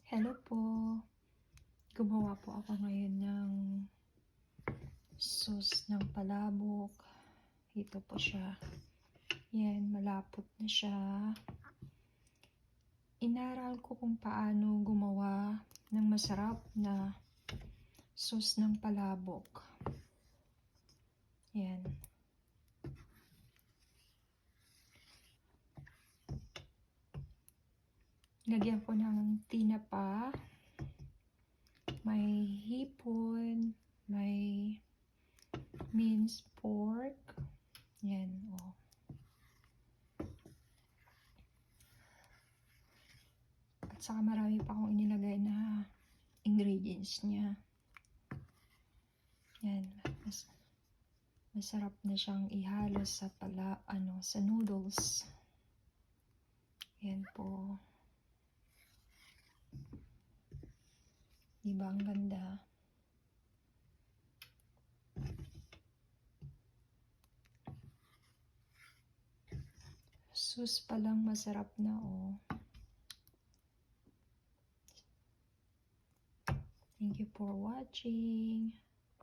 Hello po. Gumawa po ako ngayon ng sauce ng palabok. Ito po siya. Yan, malapot na siya. Inaral ko kung paano gumawa ng masarap na sauce ng palabok. Yan. Lagyan ko ng tinapa. May hipon, may minced pork. Yan, oh. At saka marami pa akong inilagay na ingredients niya. Yan, masarap na siyang ihalo sa sa noodles. Yan po. Diba ang ganda? Sus pa lang masarap na, oh. Thank you for watching.